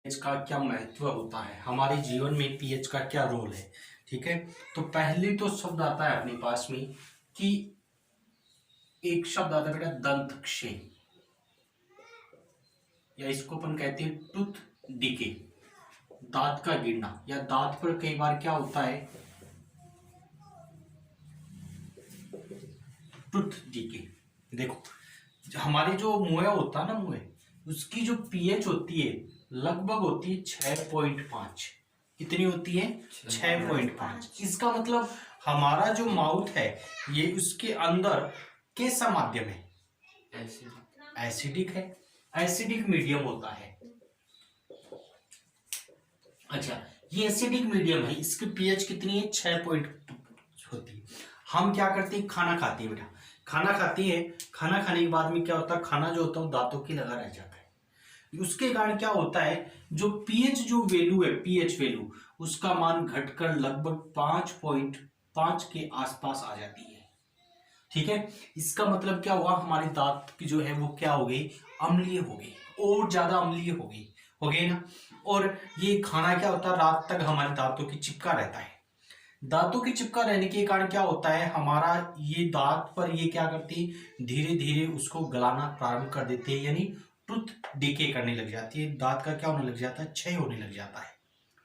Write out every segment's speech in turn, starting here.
PH का क्या महत्व होता है, हमारे जीवन में पीएच का क्या रोल है। ठीक है, तो पहली तो शब्द आता है अपने पास में कि एक शब्द आता है बेटा दंत क्षय, या इसको अपन कहते हैं टूथ डिके, दांत का गिरना, या दांत पर कई बार क्या होता है टूथ डिके। देखो हमारे जो मुंह होता है ना, मुंह उसकी जो पीएच होती है लगभग होती है 6.5। कितनी होती है? 6.5। इसका मतलब हमारा जो माउथ है ये उसके अंदर कैसा माध्यम है? एसिडिक है, एसिडिक मीडियम होता है। अच्छा, ये एसिडिक मीडियम है, इसकी पीएच कितनी है? 6 होती है। हम क्या करते हैं? खाना खाते हैं बेटा, खाना खाते हैं, खाना खाने के बाद में क्या होता है, खाना जो होता है दांतों की लगा रह जाता है। उसके कारण क्या होता है, जो पीएच जो वैल्यू है, पीएच वैल्यू उसका मान घटकर लगभग 5.5 के आसपास आ जाती है। ठीक है, इसका मतलब क्या हुआ, हमारे दांत की जो है वो क्या हो गई? अम्लीय हो गई, और ज्यादा अम्लीय हो गई ना। और ये खाना क्या होता है, रात तक हमारे दांतों की चिपका रहता है। दांतों की चिपका रहने के कारण क्या होता है, हमारा ये दांत पर ये क्या करती है, धीरे धीरे उसको गलाना प्रारंभ कर देते हैं, यानी टूथ डीके करने लग जाती है, दांत का क्या होने लग जाता है? क्षय होने लग जाता है।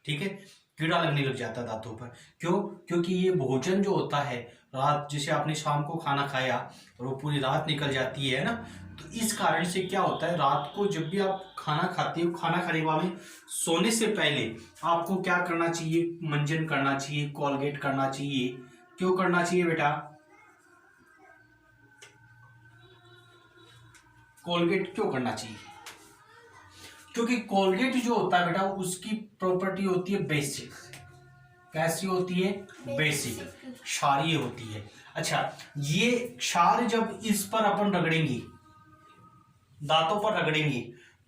ठीक है, कीड़ा लगने लग जाता है दांतों पर। क्यों? क्योंकि ये भोजन जो होता है रात, जैसे आपने शाम को खाना खाया और वो पूरी रात निकल जाती है ना, तो इस कारण से क्या होता है, रात को जब भी आप खाना खाते हो, खाना खाने के बाद में सोने से पहले आपको क्या करना चाहिए? मंजन करना चाहिए, कोलगेट करना चाहिए। क्यों करना चाहिए बेटा? कोलगेट क्यों करना चाहिए? क्योंकि कोलगेट जो होता है बेटा उसकी प्रॉपर्टी होती है बेसिक। कैसी होती है? बेसिक, क्षारीय होती है। अच्छा, ये क्षार जब इस पर अपन रगड़ेंगे, दांतों पर रगड़ेंगे,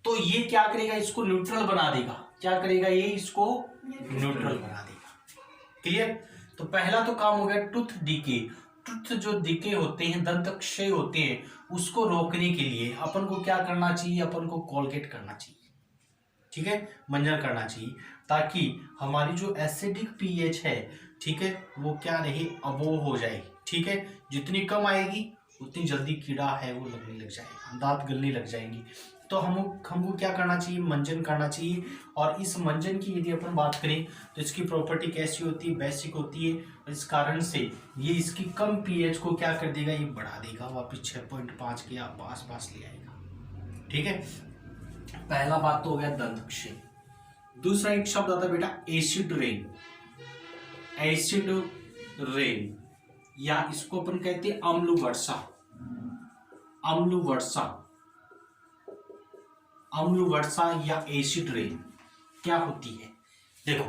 तो ये क्या करेगा? इसको न्यूट्रल बना देगा। क्या करेगा ये? इसको न्यूट्रल बना देगा। क्लियर? तो पहला तो काम हो गया टूथ डीके। टूथ जो डीके होते हैं, दंत क्षय होते हैं, उसको रोकने के लिए अपन को क्या करना चाहिए? अपन को कोलगेट करना चाहिए। ठीक है, मंजन करना चाहिए, ताकि हमारी जो एसिडिक पीएच है, ठीक है, वो क्या नहीं, अबोव हो जाए। ठीक है, जितनी कम आएगी उतनी जल्दी कीड़ा है वो लगने लग जाएगा, दांत गलने लग जाएंगी। तो हमको क्या करना चाहिए? मंजन करना चाहिए। और इस मंजन की यदि अपन बात करें तो इसकी प्रॉपर्टी कैसी होती है? बेसिक होती है। और इस कारण से ये इसकी कम पीएच को क्या कर देगा? ये बढ़ा देगा, वापिस 6.5 के आस पास ले आएगा। ठीक है, पहला बात तो हो गया दंत क्षय। दूसरा एक शब्द आता है बेटा एसिड रेन। एसिड रेन, या इसको अपन कहते हैं अम्ल वर्षा। अम्ल वर्षा, अम्ल वर्षा या एसिड रेन क्या होती है? देखो,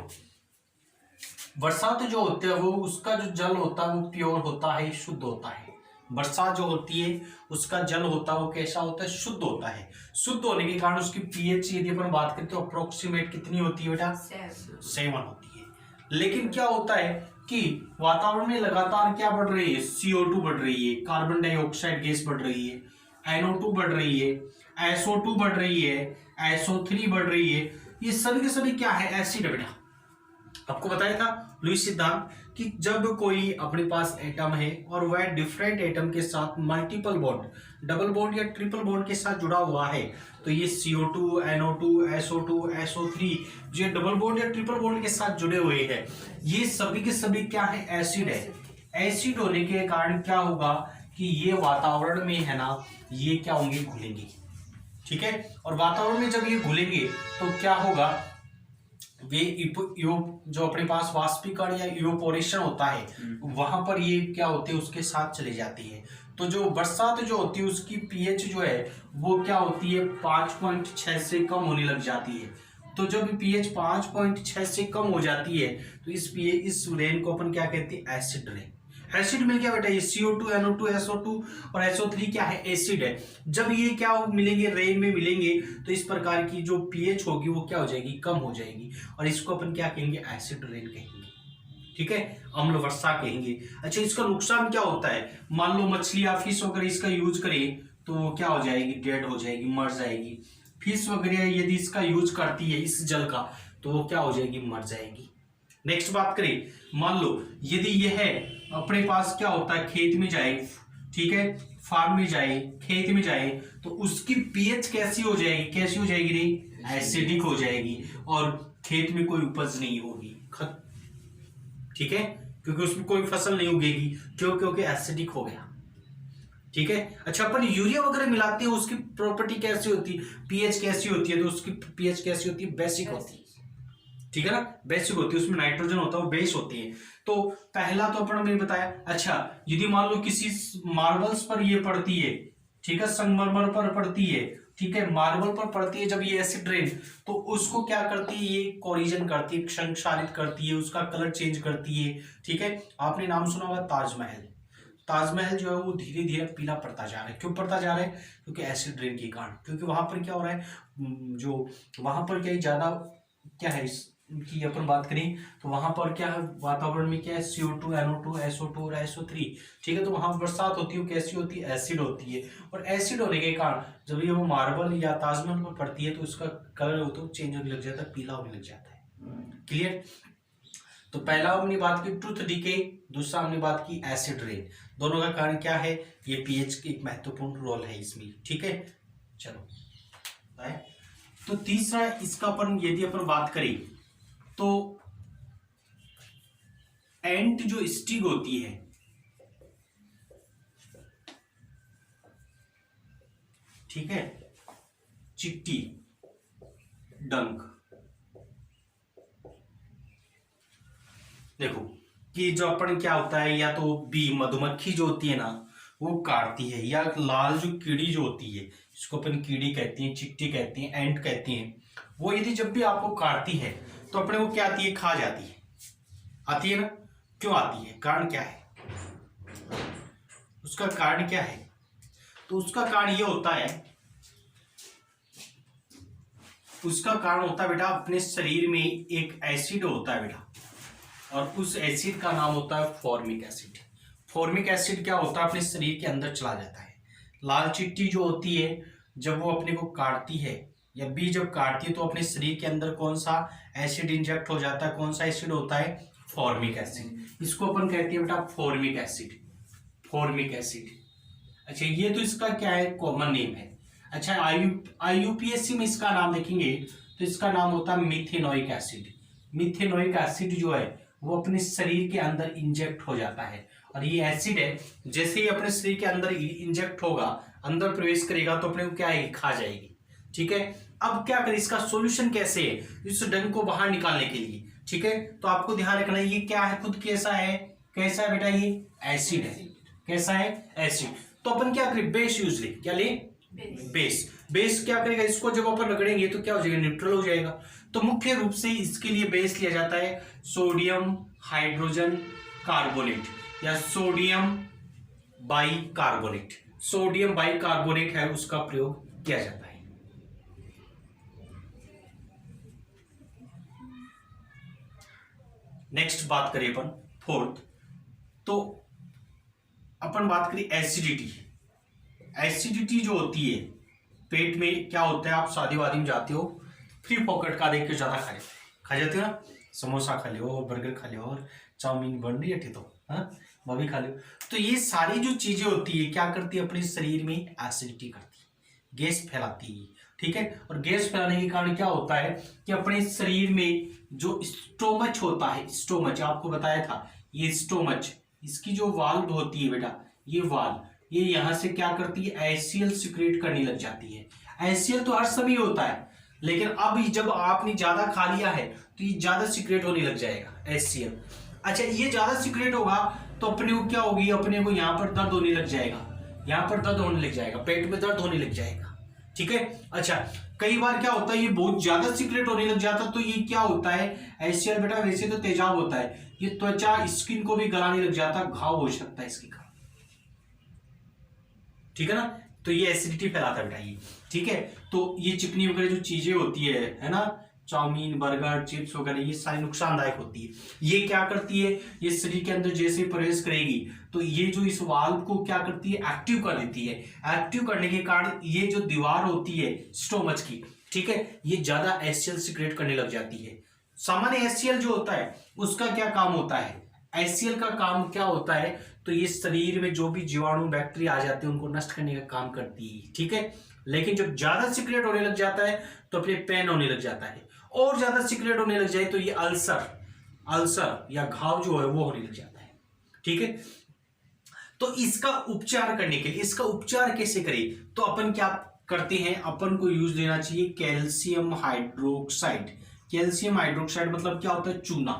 बरसात जो होती है वो, उसका जो जल होता है वो प्योर होता है, शुद्ध होता है। बरसात जो होती है उसका जल होता है वो कैसा होता है? शुद्ध होता है। शुद्ध होने के कारण उसकी पीएच यदि अपन बात करते हो अप्रोक्सीमेट कितनी होती है बेटा? 7 होती है। लेकिन क्या होता है कि वातावरण में लगातार क्या बढ़ रही है? CO2 बढ़ रही है, कार्बन डाइऑक्साइड गैस बढ़ रही है, NO2 बढ़ रही है, SO2 बढ़ रही है, SO3 बढ़ रही है। ये सभी के सभी क्या है? एसिड है बेटा। आपको बताया था लुईस सिद्धांत कि जब कोई अपने पास एटम है और वह डिफरेंट एटम के साथ मल्टीपल बॉन्ड, डबल बॉन्ड या ट्रिपल बॉन्ड के साथ जुड़ा हुआ है, तो ये CO2, NO2, SO2, SO3 जो डबल बॉन्ड या ट्रिपल बॉन्ड के साथ जुड़े हुए हैं, ये सभी के सभी क्या है? एसिड है। एसिड होने के कारण क्या होगा कि ये वातावरण में है ना, ये क्या होंगे? घुलेंगे। ठीक है, और वातावरण में जब ये घुलेंगे तो क्या होगा? वे जो अपने पास वाष्पीकरण या इवेपोरेशन होता है, वहां पर ये क्या होते हैं? उसके साथ चले जाती है। तो जो बरसात जो होती है उसकी पीएच जो है वो क्या होती है? 5.6 से कम होने लग जाती है। तो जब पीएच 5.6 से कम हो जाती है तो इस रेन को अपन क्या कहते हैं? Acid rain. एसिड में क्या बेटा? ये CO2, NO2, SO2 और SO3 क्या है? एसिड है। जब ये क्या मिलेंगे? रेन में मिलेंगे, तो इस प्रकार की जो पीएच होगी वो क्या हो जाएगी? कम हो जाएगी, और इसको अपन क्या कहेंगे? एसिड रेन कहेंगे। ठीक है, अम्ल वर्षा कहेंगे। अच्छा, इसका नुकसान क्या होता है? मान लो मछली या फिश वगैरह इसका यूज करें तो क्या हो जाएगी? डेड हो जाएगी, मर जाएगी। फिश वगैरह यदि इसका यूज करती है इस जल का, तो वो क्या हो जाएगी, मर जाएगी। नेक्स्ट बात करें, मान लो यदि यह अपने पास क्या होता है, खेत में जाए, ठीक है, फार्म में जाए, खेत में जाए, तो उसकी पीएच कैसी हो जाएगी, कैसी हो जाएगी रे, एसिडिक हो जाएगी, और खेत में कोई उपज नहीं होगी, ठीक है, क्योंकि उसमें कोई फसल नहीं उगेगी, क्यों, क्योंकि एसिडिक हो गया, ठीक है। अच्छा, अपन यूरिया वगैरह मिलाते हैं, उसकी प्रॉपर्टी कैसी होती है, पीएच कैसी होती है, तो उसकी पीएच कैसी होती है, बेसिक होती है, ठीक है ना, बेसिक होती है, उसमें नाइट्रोजन होता है, वो बेस होती है। तो पहला तो अपन मैंने बताया। अच्छा, यदि मान लो किसी मार्बल्स पर ये पड़ती है, ठीक है, संगमरमर पर पड़ती है, ठीक है, मार्बल पर पड़ती है जब ये एसिड रेन, तो उसको क्या करती है, ये कोरिजन करती है, क्षंक्षारित करती है, उसका कलर चेंज करती है, ठीक है। आपने नाम सुना होगा ताजमहल, ताजमहल जो है वो धीरे धीरे पीला पड़ता जा रहा है, क्यों पड़ता जा रहा है, क्योंकि एसिड रेन के कारण, क्योंकि वहां पर क्या हो रहा है, जो वहां पर क्या ज्यादा क्या है की अपन बात करें तो वहां पर क्या है, वातावरण में क्या है, CO2, NO2, SO2 और SO3, ठीक है। तो वहां बरसात होती है, कैसी होती है, एसिड होती है, और एसिड होने के कारण जब ये वो मार्बल या ताजमहल पर पड़ती है तो उसका कलर हो तो चेंज होने लग जाता है, पीला होने लग जाता है। क्लियर। तो पहला हमने बात की ट्रूथ डीके, दूसरा हमने बात की एसिड रेन। दोनों का कारण क्या है, ये पीएच की एक महत्वपूर्ण रोल है इसमें, ठीक है। चलो, तो तीसरा इसका अपन यदि अपन बात करें तो एंट जो स्टिग होती है, ठीक है, चिट्टी, डंक, देखो कि जो अपन क्या होता है, या तो बी मधुमक्खी जो होती है ना वो काटती है, या लाल जो कीड़ी जो होती है, इसको अपन कीड़ी कहती हैं, चिट्टी कहती हैं, एंट कहती हैं, वो यदि जब भी आपको काटती है तो अपने को क्या आती है, खा जाती है, आती है ना। क्यों आती है, कारण क्या है, उसका कारण क्या है, तो उसका कारण ये होता है, उसका कारण होता है बेटा, अपने शरीर में एक एसिड होता है बेटा, और उस एसिड का नाम होता है फॉर्मिक एसिड। फॉर्मिक एसिड क्या होता है, अपने शरीर के अंदर चला जाता है। लाल चिट्टी जो होती है जब वो अपने को काटती है या बी जब काटती है तो अपने शरीर के अंदर कौन सा एसिड इंजेक्ट हो जाता है, कौन सा एसिड होता है, फॉर्मिक एसिड। इसको अपन कहते हैं बेटा फॉर्मिक एसिड, फॉर्मिक एसिड। अच्छा, ये तो इसका क्या है, कॉमन नेम है। अच्छा, IUPAC में इसका नाम देखेंगे तो इसका नाम होता है मिथेनोइक एसिड। मिथेनोइक एसिड जो है वो अपने शरीर के अंदर इंजेक्ट हो जाता है, और ये एसिड है जैसे ही अपने शरीर के अंदर इंजेक्ट होगा, अंदर प्रवेश करेगा तो अपने को क्या आएगी, खा जाएगी, ठीक है। अब क्या करें, इसका सॉल्यूशन कैसे है, इस डंक को बाहर निकालने के लिए, ठीक है। तो आपको ध्यान रखना है, ये क्या है, खुद कैसा है, कैसा है बेटा, ये एसिड है, कैसा है, एसिड। तो अपन क्या करें, बेस यूज ले, क्या ले, बेस। बेस क्या करेगा, इसको जब अपन रगड़ेंगे तो क्या हो जाएगा, न्यूट्रल हो जाएगा। तो मुख्य रूप से इसके लिए बेस लिया जाता है सोडियम हाइड्रोजन कार्बोनेट या सोडियम बाइकार्बोनेट। सोडियम बाइकार्बोनेट है, उसका प्रयोग किया जाता है। नेक्स्ट बात करें अपन फोर्थ, तो अपन बात करें एसिडिटी। एसिडिटी जो होती है पेट में, क्या होता है, आप शादी वादी में जाते हो, फ्री पॉकेट का देख के ज्यादा खा जाते हो ना, समोसा खा लो, बर्गर खा लो, और चाउमीन बन रही है तो वह भी खा लो। तो ये सारी जो चीजें होती है क्या करती है, अपने शरीर में एसिडिटी करती है, गैस फैलाती है, ठीक है। और गैस फैलाने के कारण क्या होता है कि अपने शरीर में जो स्टोमच होता है, स्टोमच आपको बताया था, ये स्टोमच, इसकी जो वाल्व होती है बेटा, ये वाल्व, ये यहां से क्या करती है, HCl सिक्रेट करने लग जाती है। HCl तो हर समय होता है, लेकिन अब जब आपने ज्यादा खा लिया है तो ये ज्यादा सिक्रेट होने लग जाएगा HCl। अच्छा, ये ज्यादा सिक्रेट होगा तो अपने को क्या होगी, अपने को यहाँ पर दर्द होने लग जाएगा, यहाँ पर दर्द होने लग जाएगा, पेट में दर्द होने लग जाएगा, ठीक है। अच्छा, कई बार क्या होता है, ये बहुत ज्यादा सिक्रेट होने लग जाता, तो ये क्या होता है, HCl बेटा वैसे तो तेजाब होता है, ये त्वचा स्किन को भी गलाने लग जाता, घाव हो सकता है इसके कारण, ठीक है ना। तो ये एसिडिटी फैलाता है बेटा ये, ठीक है। तो ये चिकनी वगैरह जो चीजें होती है ना, चाउमीन, बर्गर, चिप्स वगैरह, ये सारी नुकसानदायक होती है। ये क्या करती है, ये शरीर के अंदर जैसे प्रवेश करेगी तो ये जो इस वाल्व को क्या करती है, एक्टिव कर देती है। एक्टिव करने के कारण ये जो दीवार होती है स्टोमच की, ठीक है, ये ज्यादा HCl सीक्रेट करने लग जाती है। सामान्य HCl जो होता है उसका क्या काम होता है, HCl का काम क्या होता है, तो ये शरीर में जो भी जीवाणु बैक्टीरिया आ जाते हैं उनको नष्ट करने का काम करती है, ठीक है। लेकिन जब ज्यादा सीक्रेट होने लग जाता है तो अपने पेन होने लग जाता है, और ज्यादा सीक्रेट होने लग जाए तो ये अल्सर या घाव जो है वो होने लग जाता है, ठीक है। तो इसका उपचार करने के लिए, इसका उपचार कैसे करें, तो अपन क्या करते हैं, अपन को यूज लेना चाहिए कैल्शियम हाइड्रोक्साइड। कैल्शियम हाइड्रोक्साइड मतलब क्या होता है, चूना।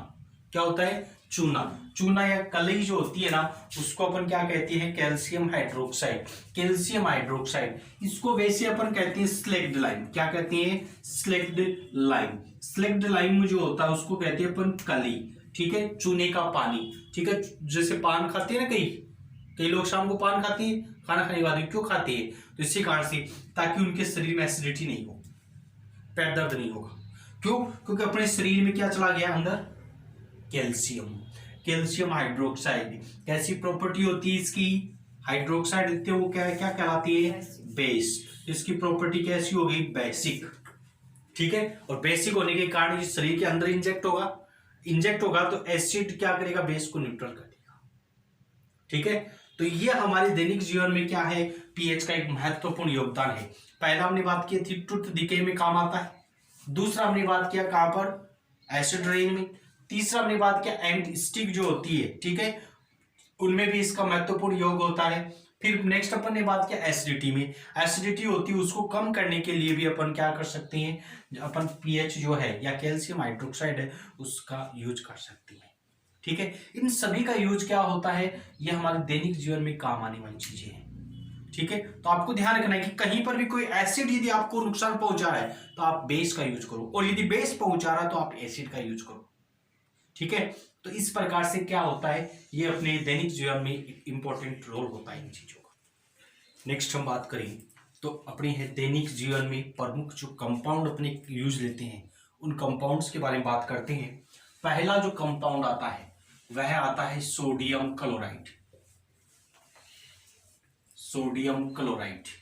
क्या होता है, चूना या कलई जो होती है ना, उसको अपन क्या कहते हैं, कैल्शियम हाइड्रोक्साइड। कैल्शियम हाइड्रोक्साइड इसको वैसे अपन कहते हैं स्लेक्ड लाइम। क्या कहते हैं, स्लेक्ड लाइम। स्लेक्ड लाइम जो होता है उसको कहते हैं अपन कली, ठीक है, चूने का पानी, ठीक है। जैसे पान खाते हैं ना, कई लोग शाम को पान खाते हैं खाना खाने के बाद, क्यों खाते हैं, तो इसी कारण से ताकि उनके शरीर में एसिडिटी नहीं हो, पेट दर्द नहीं होगा। क्यों, क्योंकि अपने शरीर में क्या चला गया अंदर, कैल्शियम हाइड्रोक्साइड। कैसी प्रॉपर्टी होती है इसकी, हाइड्रोक्साइड देते हैं वो क्या कहलाती है, बेस। इसकी प्रॉपर्टी कैसी हो गई, बेसिक, ठीक है। और बेसिक होने के कारण ये शरीर के अंदर इंजेक्ट होगा तो एसिड क्या करेगा, बेस को न्यूट्रल कर देगा, ठीक है। तो ये हमारे दैनिक जीवन में क्या है, पीएच का एक महत्वपूर्ण योगदान है। पहला हमने बात की थी टूथ डिके में काम आता है, दूसरा हमने बात किया कहां पर, एसिड रेन में, तीसरा हमने बात किया एंड स्टिक जो होती है, ठीक है, उनमें भी इसका महत्वपूर्ण योग होता है। फिर नेक्स्ट अपन ने बात किया एसिडिटी में, एसिडिटी होती है उसको कम करने के लिए भी अपन क्या कर सकते हैं, अपन पीएच जो है या कैल्शियम हाइड्रोक्साइड है उसका यूज कर सकते हैं, ठीक है। इन सभी का यूज क्या होता है, ये हमारे दैनिक जीवन में काम आने वाली चीजें हैं, ठीक है। तो आपको ध्यान रखना है कि कहीं पर भी कोई एसिड यदि आपको नुकसान पहुंचा रहा है तो आप बेस का यूज करो, और यदि बेस पहुंचा रहा है तो आप एसिड का यूज करो, ठीक है। तो इस प्रकार से क्या होता है, ये अपने दैनिक जीवन में इंपॉर्टेंट रोल होता है इन चीजों का। नेक्स्ट हम बात करें तो अपने है दैनिक जीवन में प्रमुख जो कंपाउंड अपने यूज लेते हैं उन कंपाउंड्स के बारे में बात करते हैं। पहला जो कंपाउंड आता है वह आता है sodium chloride. Sodium chloride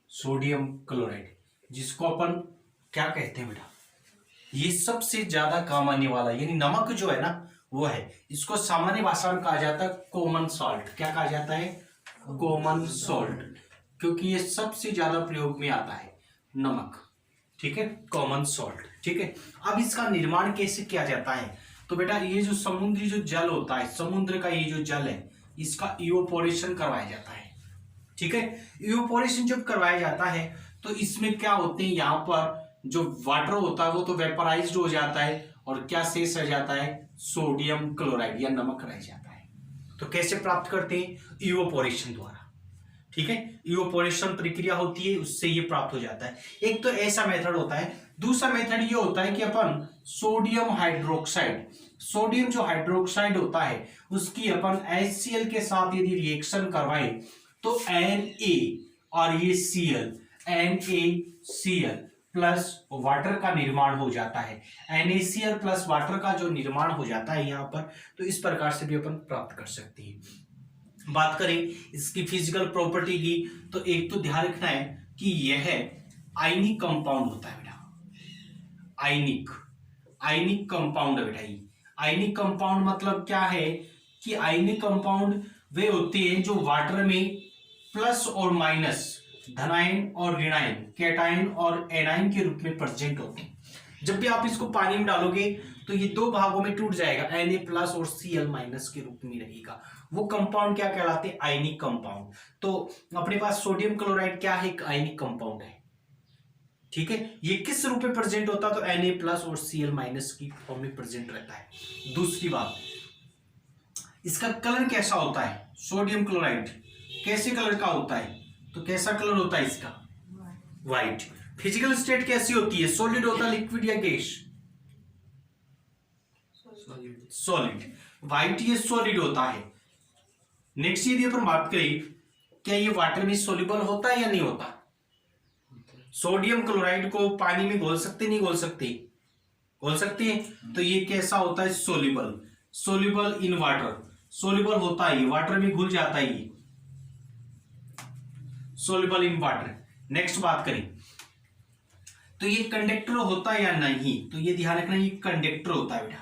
sodium chloride जिसको अपन क्या कहते हैं बेटा, ये सबसे ज्यादा काम आने वाला यानी नमक जो है ना वो है। इसको सामान्य भाषा में कहा जाता है कॉमन सॉल्ट। क्या कहा जाता है, कॉमन सॉल्ट, क्योंकि ये सबसे ज्यादा प्रयोग में आता है नमक, ठीक है, कॉमन सॉल्ट, ठीक है। अब इसका निर्माण कैसे किया जाता है, तो बेटा ये जो समुद्री जो जल होता है, समुद्र का ये जो जल है इसका इवोपोरेशन करवाया जाता है, ठीक है। इवोपोरेशन जब करवाया जाता है तो इसमें क्या होते हैं, यहाँ पर जो वाटर होता है वो तो वेपराइज्ड हो जाता है और क्या शेष रह जाता है, सोडियम क्लोराइड या नमक रह जाता है। तो कैसे प्राप्त करते हैं, इवोपोरेशन द्वारा, ठीक है। इवोपोरेशन प्रक्रिया होती है उससे ये प्राप्त हो जाता है। एक तो ऐसा मेथड होता है, दूसरा मेथड ये होता है कि अपन सोडियम हाइड्रोक्साइड, सोडियम जो हाइड्रोक्साइड होता है उसकी अपन HCl के साथ यदि रिएक्शन करवाएं तो Na और ये Cl, NaCl प्लस वाटर का निर्माण हो जाता है। NaCl प्लस वाटर का जो निर्माण हो जाता है यहाँ पर, तो इस प्रकार से भी अपन प्राप्त कर सकते हैं। बात करें इसकी फिजिकल प्रॉपर्टी की तो एक तो ध्यान रखना है कि यह आयनिक कंपाउंड होता है बेटा, आयनिक कंपाउंड है बेटा। ये आयनिक कंपाउंड मतलब क्या है कि आयनिक कंपाउंड वे होते हैं जो वाटर में प्लस और माइनस, धनायन और ऋणायन, कैटायन और एनायन के रूप में प्रेजेंट होते हैं। जब भी आप इसको पानी में डालोगे तो ये दो भागों में टूट जाएगा, Na प्लस और Cl माइनस के रूप में रहेगा। वो कंपाउंड क्या कहलाते हैं, आयनिक कंपाउंड। तो अपने पास सोडियम क्लोराइड क्या है, एक आयनिक कंपाउंड है, ठीक है। ये किस रूप में प्रेजेंट होता है, तो Na प्लस और Cl माइनस की फॉर्म में प्रेजेंट रहता है। दूसरी बात, इसका कलर कैसा होता है, सोडियम क्लोराइड कैसे कलर का होता है, तो कैसा कलर होता है इसका, व्हाइट। फिजिकल स्टेट कैसी होती है, सॉलिड होता है, लिक्विड या गैस, सॉलिड। व्हाइट ये सॉलिड होता है। नेक्स्ट यदि अपन बात करें क्या ये वाटर में सोल्यूबल होता है या नहीं होता, सोडियम क्लोराइड को पानी में घोल सकते नहीं घोल सकते, घोल सकते हैं। तो ये कैसा होता है, soluble. Soluble in water, soluble होता है, वाटर में घुल जाता है ये, सोल्यूबल इन वाटर। नेक्स्ट बात करें तो ये कंडक्टर होता है या नहीं, तो ये ध्यान रखना ये कंडक्टर होता है बेटा।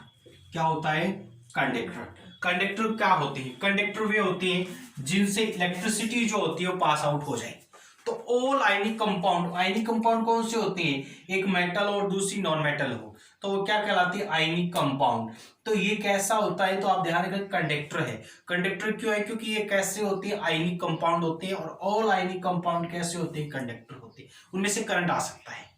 क्या होता है? कंडक्टर। कंडक्टर क्या होते हैं? कंडक्टर वे होते हैं जिनसे इलेक्ट्रिसिटी जो होती है वो पास आउट हो जाए। तो all ionic compound, ionic compound कौन से होते हैं? एक मेटल और दूसरी नॉन मेटल हो तो वो क्या कहलाती है? Ionic compound. तो ये कैसा होता है? तो आप ध्यान रखें कंडक्टर है। कंडक्टर क्यों है? क्योंकि ये कैसे होते हैं? आयनिक कंपाउंड होते हैं। और ऑल आयनिक कंपाउंड कैसे होते हैं? कंडक्टर होते हैं, उनमें से करंट आ सकता है।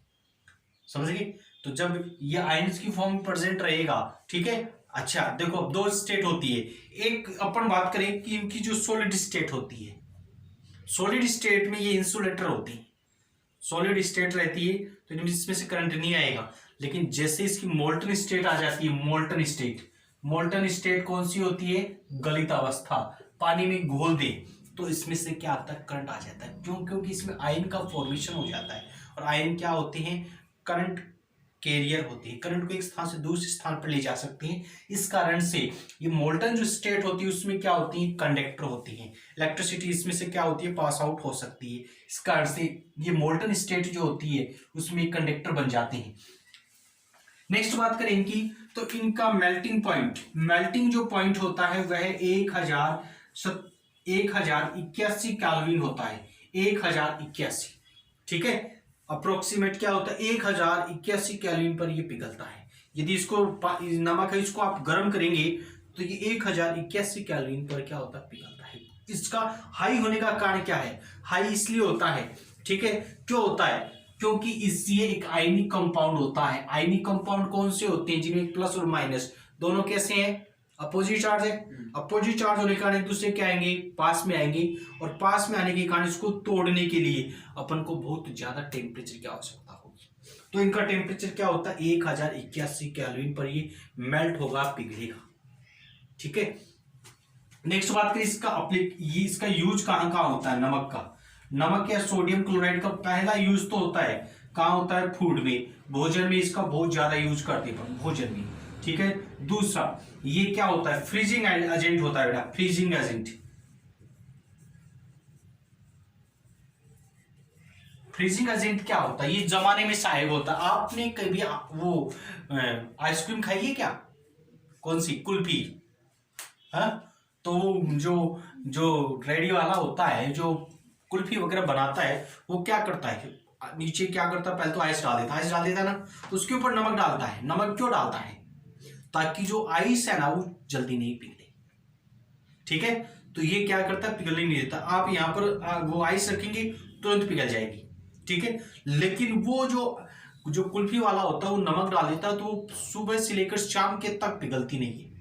समझ गए? तो जब ये आयंस की फॉर्म में प्रेजेंट रहेगा, ठीक है। अच्छा देखो अब दो स्टेट होती है, एक अपन बात करें कि इनकी जो सॉलिड स्टेट होती है, सॉलिड स्टेट में ये इंसुलेटर होती है, सॉलिड स्टेट रहती है तो इसमें से करंट नहीं आएगा। लेकिन जैसे इसकी मोल्टन स्टेट आ जाती है, मोल्टन स्टेट, मोल्टन स्टेट कौन सी होती है? गलित अवस्था, पानी में घोल दे तो इसमें से क्या आता है? करंट आ जाता है। क्यों? क्योंकि इसमें आयन का फॉर्मेशन हो जाता है। और आयन क्या होते हैं? करंट कैरियर होती है, करंट को एक स्थान से दूसरे स्थान पर ले जा सकती हैं। इस कारण से ये मोल्टन जो स्टेट होती है उसमें क्या होती है? कंडक्टर होती है। इलेक्ट्रिसिटी इसमें से क्या होती है? पास आउट हो सकती है। इस कारण से ये मोल्टन स्टेट जो होती है उसमें कंडक्टर बन जाते हैं। नेक्स्ट बात करें इनकी, तो इनका मेल्टिंग पॉइंट, मेल्टिंग जो पॉइंट होता है वह 1081 केल्विन होता है, 1081। ठीक है, अप्रोक्सीमेट क्या होता है? 1081 केल्विन पर ये पिघलता है। यदि इसको नमक है इसको आप गर्म करेंगे तो ये 1081 केल्विन पर क्या होता है? पिघलता है। इसका हाई होने का कारण क्या है? हाई इसलिए होता है, ठीक है, क्यों होता है? क्योंकि इससे एक आयनिक कंपाउंड होता है। आयनिक कंपाउंड कौन से होते हैं? जिनमें प्लस और माइनस दोनों कैसे हैं? अपोजिट चार्ज है। अपोजिट चार्ज होने के कारण एक दूसरे क्या आएंगे? पास में आएंगे। और पास में आने के कारण इसको तोड़ने के लिए अपन को बहुत ज्यादा टेम्परेचर की आवश्यकता होगी। तो इनका टेम्परेचर क्या होता है? 1081 केल्विन पर ये मेल्ट होगा, पिघलेगा। ठीक है, नेक्स्ट बात करें इसका यूज कहाँ होता है? नमक का, नमक या सोडियम क्लोराइड का पहला यूज तो होता है कहाँ होता है? फूड में, भोजन में इसका बहुत ज्यादा यूज करते हैं भोजन में। ठीक है, दूसरा ये क्या होता है? फ्रीजिंग एजेंट होता है बेटा, फ्रीजिंग एजेंट। फ्रीजिंग एजेंट क्या होता है? ये जमाने में सहायक होता है। आपने कभी वो आइसक्रीम खाई है क्या? कौन सी? कुल्फी। हाँ, तो जो जो रेडी वाला होता है जो कुल्फी वगैरह बनाता है वो क्या करता है? नीचे क्या करता है? पहले तो आइस डाल देता है, आइस डाल देता है ना, उसके ऊपर नमक डालता है। नमक क्यों डालता है? ताकि जो आइस है ना वो जल्दी नहीं पिघले। ठीक है, तो ये क्या करता है? पिघलने नहीं देता। आप यहाँ पर वो आइस रखेंगे तुरंत पिघल जाएगी। ठीक है, लेकिन वो जो कुल्फी वाला होता है वो नमक डाल देता है तो सुबह से लेकर शाम के तक पिघलती नहीं है।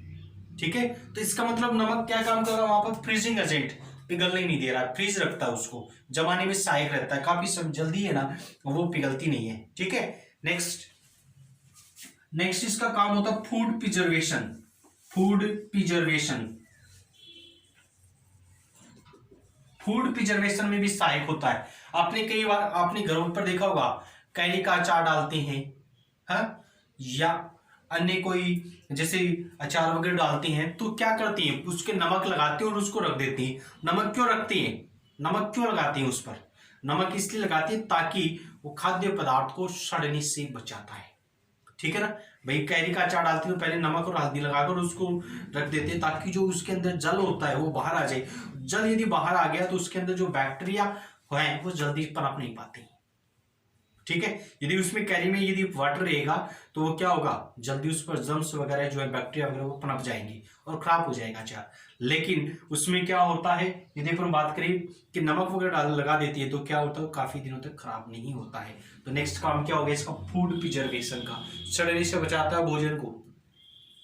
ठीक है, तो इसका मतलब नमक क्या काम कर रहा है वहां पर? फ्रीजिंग एजेंट, पिघलने ही नहीं दे रहा है, फ्रीज रखता है उसको, जमाने में सहायक रहता है। काफी सब जल्दी है ना वो पिघलती नहीं है। ठीक है, नेक्स्ट इसका काम होता है food preservation. Food preservation, food preservation में भी सहायक होता है। आपने कई बार आपने घरों पर देखा होगा कैरी का अचार डालते हैं, हाँ, या अन्य कोई जैसे अचार वगैरह डालते हैं तो क्या करती हैं? उसके नमक लगाते हैं और उसको रख देती हैं। नमक क्यों रखती हैं? नमक क्यों लगाती हैं उस पर? नमक इसलिए लगाती है ताकि वो खाद्य पदार्थ को सड़ने से बचाता है। ठीक है ना भाई, कैरी का अचार डालती है तो पहले नमक और हल्दी लगाकर उसको रख देते हैं ताकि जो उसके अंदर जल होता है वो बाहर आ जाए। जल यदि बाहर आ गया तो उसके अंदर जो बैक्टीरिया है वो जल्दी पनप नहीं पाते। ठीक है, यदि उसमें कैरी में यदि वाटर रहेगा तो वो क्या होगा? जल्दी उस पर जर्म्स वगैरह जो है बैक्टीरिया वगैरह वो पनप जाएंगे और खराब हो जाएगा अचार। लेकिन उसमें क्या होता है, यदि अपन बात करें कि नमक वगैरह लगा देती है तो क्या होता है? काफी दिनों तक खराब नहीं होता है। तो नेक्स्ट काम क्या होगा इसका? फूड प्रिजर्वेशन का, सड़ने से बचाता है भोजन को।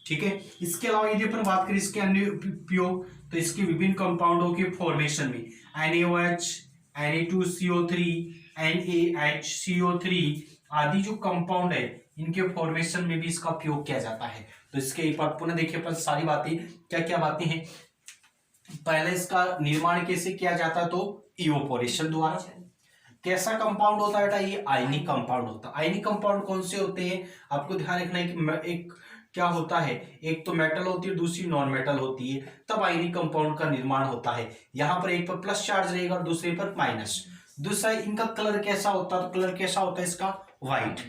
ठीक है, इसके अलावा यदि अपन बात करें इसके अन्य उपयोग तो इसके विभिन्न कंपाउंडों के फॉर्मेशन में NaOH, Na2CO3, NaHCO3 आदि जो कंपाउंड है इनके फॉर्मेशन में भी इसका उपयोग किया जाता है। तो इसके एक बार पुनः देखिए अपन सारी बातें, क्या क्या बातें हैं। पहले इसका निर्माण कैसे किया जाता है? तो इवोपोरेशन द्वारा। कैसा कंपाउंड होता है बेटा? ये आयनिक कंपाउंड होता है। आयनिक कंपाउंड कौन से होते हैं? आपको ध्यान रखना है कि एक क्या होता है, एक तो मेटल होती है, दूसरी नॉन मेटल होती है, तब आयनिक कंपाउंड का निर्माण होता है। यहाँ पर एक पर प्लस चार्ज रहेगा और दूसरे पर माइनस। दूसरा, इनका कलर कैसा होता है, तो कलर कैसा होता है इसका, व्हाइट।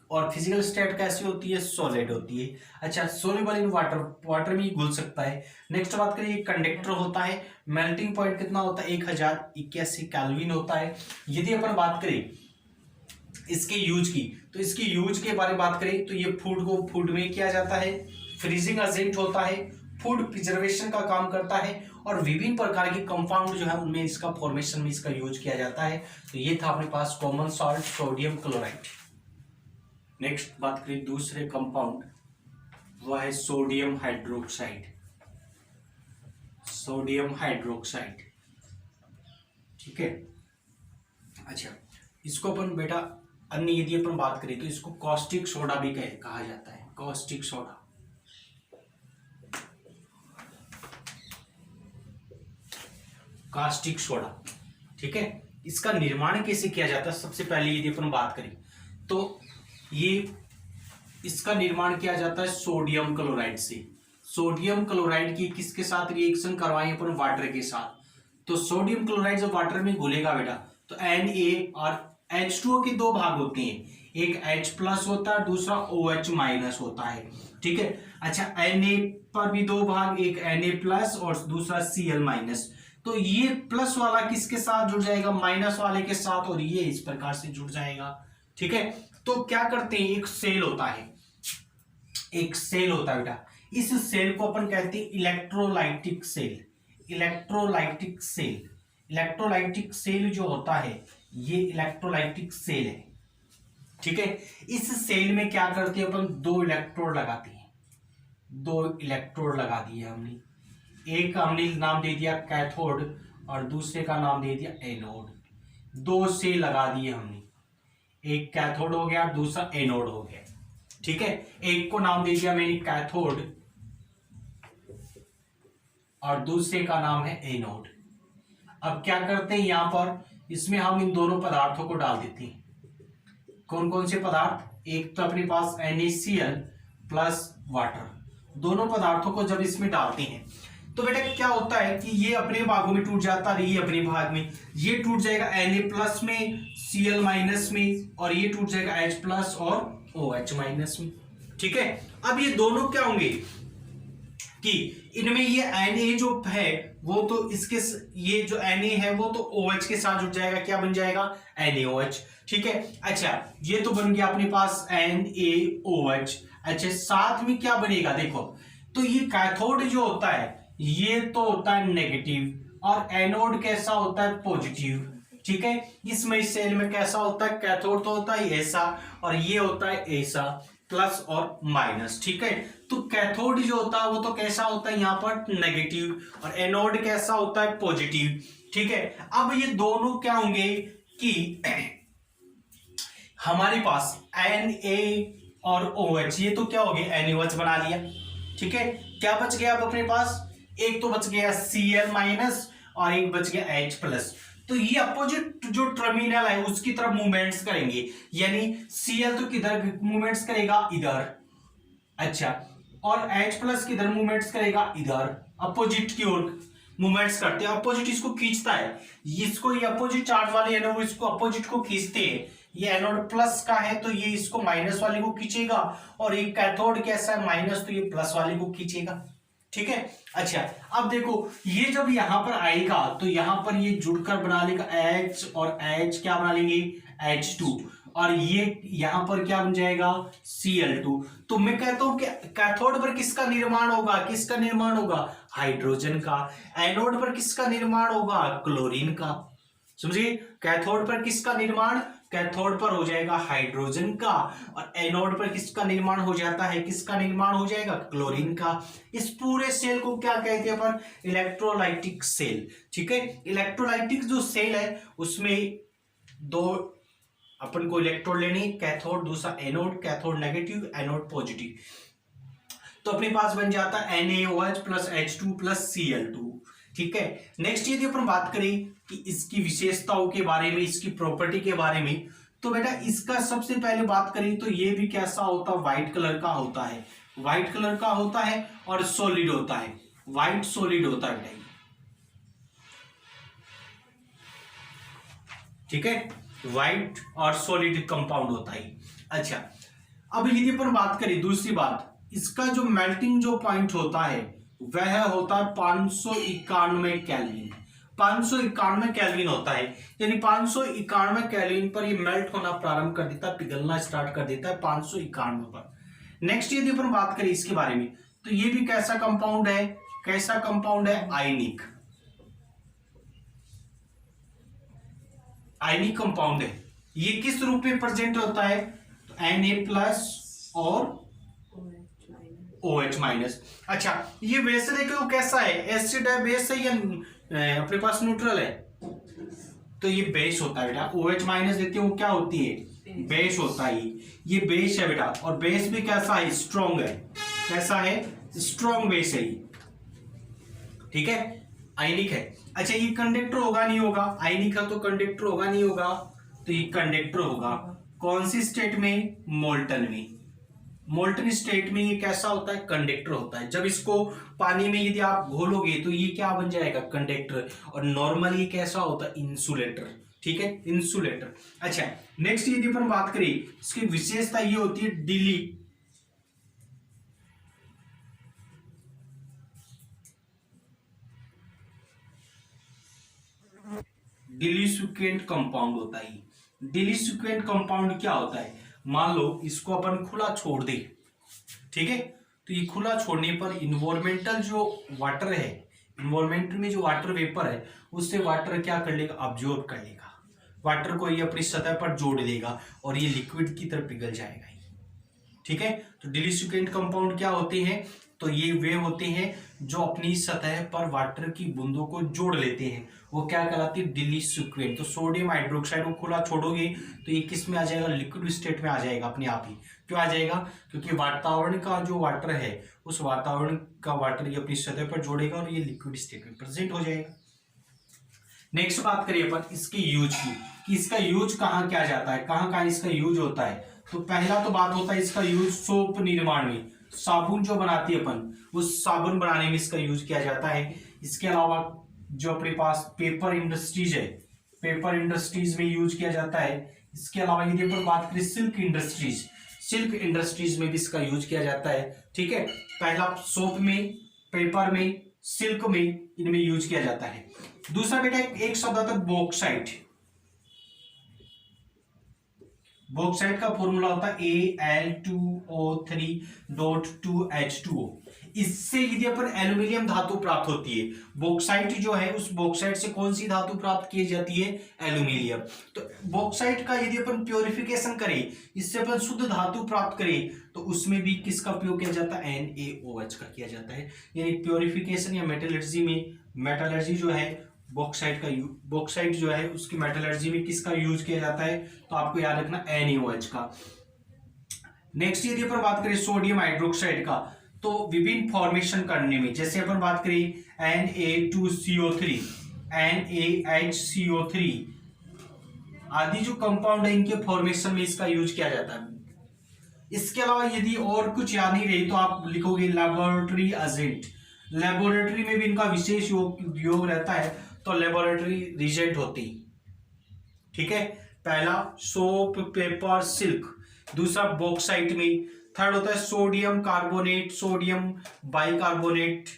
और फिजिकल स्टेट कैसी होती है, सॉलिड होती है। अच्छा, सोल्यूबल इन वाटर, वाटर में घुल सकता है। नेक्स्ट बात करिए, कंडक्टर होता है, मेल्टिंग पॉइंट कितना होता है, 1081 केल्विन होता है। यदि अपन बात करें इसके यूज की, तो इसके यूज के बारे में बात करें तो ये फूड को फूड में किया जाता है, फ्रीजिंग एजेंट होता है, फूड प्रिजर्वेशन का काम करता है, और विभिन्न प्रकार के कंपाउंड जो है उनमें इसका फॉर्मेशन में इसका यूज किया जाता है। तो ये था अपने पास common salt sodium chloride. Next बात करें दूसरे कंपाउंड, वह है सोडियम हाइड्रोक्साइड। सोडियम हाइड्रोक्साइड, ठीक है। अच्छा, इसको अपन बेटा अन्य यदि अपन बात करें तो इसको कॉस्टिक सोडा भी कहा जाता है, कॉस्टिक सोडा। कास्टिक सोडा, ठीक है। इसका निर्माण कैसे किया जाता है, सबसे पहले यदि अपन बात करें तो ये इसका निर्माण किया जाता है सोडियम क्लोराइड से। सोडियम क्लोराइड की किसके साथ रिएक्शन करवाएं अपन, वाटर के साथ। तो सोडियम क्लोराइड जब वाटर में घुलेगा बेटा तो Na और H2O के दो भाग होते हैं, एक H प्लस होता है, दूसरा OH माइनस होता है, ठीक है। अच्छा, Na पर भी दो भाग, एक Na प्लस और दूसरा Cl माइनस। तो ये प्लस वाला किसके साथ जुड़ जाएगा, माइनस वाले के साथ, और ये इस प्रकार से जुड़ जाएगा, ठीक है। तो क्या करते हैं, एक सेल होता है, एक सेल होता है बेटा, इस सेल को अपन कहते हैं electrolytic cell. Electrolytic cell, electrolytic cell जो होता है ये इलेक्ट्रोलाइटिक सेल है, ठीक है। इस सेल में क्या करते हैं अपन, दो इलेक्ट्रोड लगाते हैं, दो इलेक्ट्रोड लगा दिए हमने। एक हमने नाम दे दिया कैथोड और दूसरे का नाम दे दिया एनोड। दो सेल लगा दिए हमने, एक कैथोड हो गया, दूसरा एनोड हो गया, ठीक है। एक को नाम दे दिया मैंने कैथोड और दूसरे का नाम है एनोड। अब क्या करते हैं, यहां पर इसमें हम इन दोनों पदार्थों को डाल देते हैं। कौन कौन से पदार्थ, एक तो अपने पास NaCl प्लस वाटर, दोनों पदार्थों को जब इसमें डालते हैं तो बेटा क्या होता है कि ये अपने भागों में टूट जाता है, ये अपने भाग में, ये टूट जाएगा Na प्लस में, Cl माइनस में, और ये टूट जाएगा H प्लस और OH माइनस में, ठीक है। अब ये दोनों क्या होंगे कि इनमें ये Na जो है वो तो इसके, ये जो Na है वो तो OH के साथ जुड़ जाएगा, क्या बन जाएगा, NaOH, ठीक है। अच्छा, ये तो बन गया अपने पास NaOH। अच्छा, साथ में क्या बनेगा, देखो तो ये कैथोड जो होता है ये तो होता है नेगेटिव और एनोड कैसा होता है, पॉजिटिव, ठीक है। इसमें इस सेल में कैसा होता है, कैथोड तो होता है ऐसा और ये होता है ऐसा, प्लस और माइनस, ठीक है। तो कैथोड जो होता है वो तो कैसा होता है यहाँ पर नेगेटिव और एनोड कैसा होता है, पॉजिटिव, ठीक है। अब ये दोनों क्या होंगे कि हमारे पास Na और OH, ये तो क्या हो गया, NaOH बना लिया, ठीक है। क्या बच गया अब अपने पास, एक तो बच गया Cl माइनस और एक बच गया H प्लस। तो ये अपोजिट जो टर्मिनल है उसकी तरफ मूवमेंट्स करेंगे, यानी Cl तो किधर मूवमेंट्स करेगा, इधर, अच्छा, और H प्लस किधर मूवमेंट्स करेगा, इधर, अपोजिट की ओर मूवमेंट्स करते हैं। अपोजिट इसको खींचता है, इसको ये अपोजिट चार्ज वाले है ना वो इसको अपोजिट को खींचते हैं। ये एनोड प्लस का है तो ये इसको माइनस वाले को खींचेगा, और ये कैथोड कैसा है, माइनस, तो ये प्लस वाले को खींचेगा, ठीक है। अच्छा, अब देखो ये जब यहां पर आएगा तो यहां पर ये जुड़कर बना लेगा H और H क्या बना लेंगे, H2, और ये यहां पर क्या बन जाएगा, Cl2। तो मैं कहता हूं कि कैथोड पर किसका निर्माण होगा, किसका निर्माण होगा, हाइड्रोजन का। एनोड पर किसका निर्माण होगा, क्लोरीन का। समझिए, कैथोड पर किसका निर्माण, कैथोड पर हो जाएगा हाइड्रोजन का, और एनोड पर किसका निर्माण हो जाता है, किसका निर्माण हो जाएगा, क्लोरीन का। इस पूरे सेल को क्या कहते हैं अपन, इलेक्ट्रोलाइटिक सेल, ठीक है। इलेक्ट्रोलाइटिक जो सेल है उसमें दो अपन को इलेक्ट्रोड लेने, कैथोड दूसरा anode, cathode negative anode positive, तो अपने पास बन जाता है NaOH plus H2 plus Cl2, ठीक है। नेक्स्ट यदि अपन बात करें कि इसकी विशेषताओं के बारे में, इसकी प्रॉपर्टी के बारे में, तो बेटा इसका सबसे पहले बात करें तो ये भी कैसा होता है, व्हाइट कलर का होता है। व्हाइट कलर का होता है और सॉलिड होता है, व्हाइट सॉलिड होता है बेटा, ठीक है, व्हाइट और सॉलिड कंपाउंड होता है। अच्छा, अब यदि अपन बात करें दूसरी बात, इसका जो मेल्टिंग जो पॉइंट होता है वह होता है 591 केल्विन, 591 केल्विन होता है, यानी 591 केल्विन पर ये मेल्ट होना प्रारंभ कर देता है, पिघलना स्टार्ट कर देता है 591 पर। नेक्स्ट यदि अपन बात करें इसके बारे में, तो ये भी कैसा कंपाउंड है, कैसा कंपाउंड है, आयनिक, आयनिक कंपाउंड है। ये किस रूप में प्रेजेंट होता है, तो Na+ और OH-। अच्छा, ये बेस देखो कैसा है, एसिड है, बेस है या अपने पास न्यूट्रल है, तो ये बेस होता है बेटा। OH- देखते हो क्या होती है, बेस होता है, ये बेस है बेटा, और बेस भी कैसा है, स्ट्रॉन्ग है, कैसा है, स्ट्रॉन्ग बेस है, ठीक है, आयनिक है। अच्छा, ये कंडक्टर होगा नहीं होगा, आयनिक है तो कंडक्टर होगा नहीं होगा, तो ये कंडक्टर होगा कौन सी स्टेट में, मोल्टन में, मोल्टन स्टेट में ये कैसा होता है, कंडक्टर होता है। जब इसको पानी में यदि आप घोलोगे तो ये क्या बन जाएगा, कंडक्टर, और नॉर्मली कैसा होता है, इंसुलेटर, ठीक है, इंसुलेटर। अच्छा, नेक्स्ट यदि अपन बात करें, इसकी विशेषता ये होती है डिलीक्वेंट कंपाउंड होता है। डिलीक्वेंट कंपाउंड क्या होता है, मान लो इसको अपन खुला छोड़ दे, ठीक है, तो ये खुला छोड़ने पर इन्वायरमेंटल जो वाटर है, इन्वायरमेंट में जो वाटर वेपर है, उससे वाटर क्या कर लेगा, अब्जॉर्ब कर लेगा, वाटर को ये अपनी सतह पर जोड़ देगा और ये लिक्विड की तरफ पिघल जाएगा, ठीक है। तो डिलीक्वेंट कंपाउंड क्या होते हैं, तो ये वे होते हैं जो अपनी सतह पर वाटर की बूंदों को जोड़ लेते हैं, वो क्या कहलाती है, डिलीक्वेंट। तो सोडियम हाइड्रोक्साइड को खुला छोड़ोगे तो ये किस में आ जाएगा, लिक्विड स्टेट में आ जाएगा अपने आप ही। क्यों आ जाएगा, क्योंकि वातावरण का जो वाटर है, उस वातावरण का वाटर ये अपनी सतह पर जोड़ेगा और ये लिक्विड स्टेट में प्रेजेंट हो जाएगा। नेक्स्ट बात करिए अपन इसकी यूज की, कि इसका यूज कहाँ किया जाता है, कहाँ कहाँ इसका यूज होता है। तो पहला तो बात होता है इसका यूज सोप निर्माण में, साबुन जो बनाती है अपन, उस साबुन बनाने में इसका यूज किया जाता है। इसके अलावा जो अपने पास पेपर इंडस्ट्रीज है, पेपर इंडस्ट्रीज में यूज किया जाता है। इसके अलावा यदि अपन बात करें सिल्क इंडस्ट्रीज, सिल्क इंडस्ट्रीज में भी इसका यूज किया जाता है, ठीक है। पहला सोप में, पेपर में, सिल्क में, इनमें यूज किया जाता है। दूसरा बेटा एक शब्द आता है बॉक्साइट, बॉक्साइट का फॉर्मूला होता है Al2O3.2H2O। इससे यदि अपन एल्यूमिनियम धातु प्राप्त होती है, बॉक्साइट जो है, उस बॉक्साइट से कौन सी धातु प्राप्त की जाती है, एल्यूमिनियम। तो बॉक्साइट का यदि अपन प्योरिफिकेशन करें, इससे अपन शुद्ध धातु प्राप्त करें, तो उसमें भी किसका उपयोग किया जाता है, NaOH का किया जाता है। यानी प्योरिफिकेशन या मेटलर्जी में, मेटलर्जी जो है बॉक्साइट का, बॉक्साइट जो है उसकी मेटलर्जी में किसका यूज किया जाता है, तो आपको याद रखना NaOH का। नेक्स्ट यदि अपन बात करें सोडियम हाइड्रोक्साइड का, तो विभिन्न फॉर्मेशन करने में, जैसे अपन बात करें Na2CO3, NaHCO3 आदि जो कंपाउंड है, इनके फॉर्मेशन में इसका यूज किया जाता है। इसके अलावा यदि और कुछ याद नहीं रही तो आप लिखोगे लैबोरेटरी एजेंट, लैबोरेटरी में भी इनका विशेष उपयोग रहता है, तो लेबोरेटरी रिजेंट होती, ठीक है। पहला सोप, पेपर, सिल्क, दूसरा बॉक्साइट में, थर्ड होता है सोडियम कार्बोनेट, सोडियम बाइकार्बोनेट,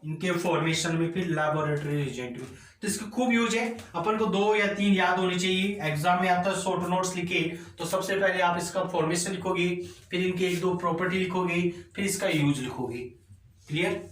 इनके फॉर्मेशन में, फिर लेबोरेटरी रिजेंट में। तो इसका खूब यूज है, अपन को 2 या 3 याद होनी चाहिए। एग्जाम में आता है शॉर्ट नोट्स लिखे, तो सबसे पहले आप इसका फॉर्मेशन लिखोगे, फिर इनके 1-2 प्रॉपर्टी लिखोगे, फिर इसका यूज लिखोगे। क्लियर।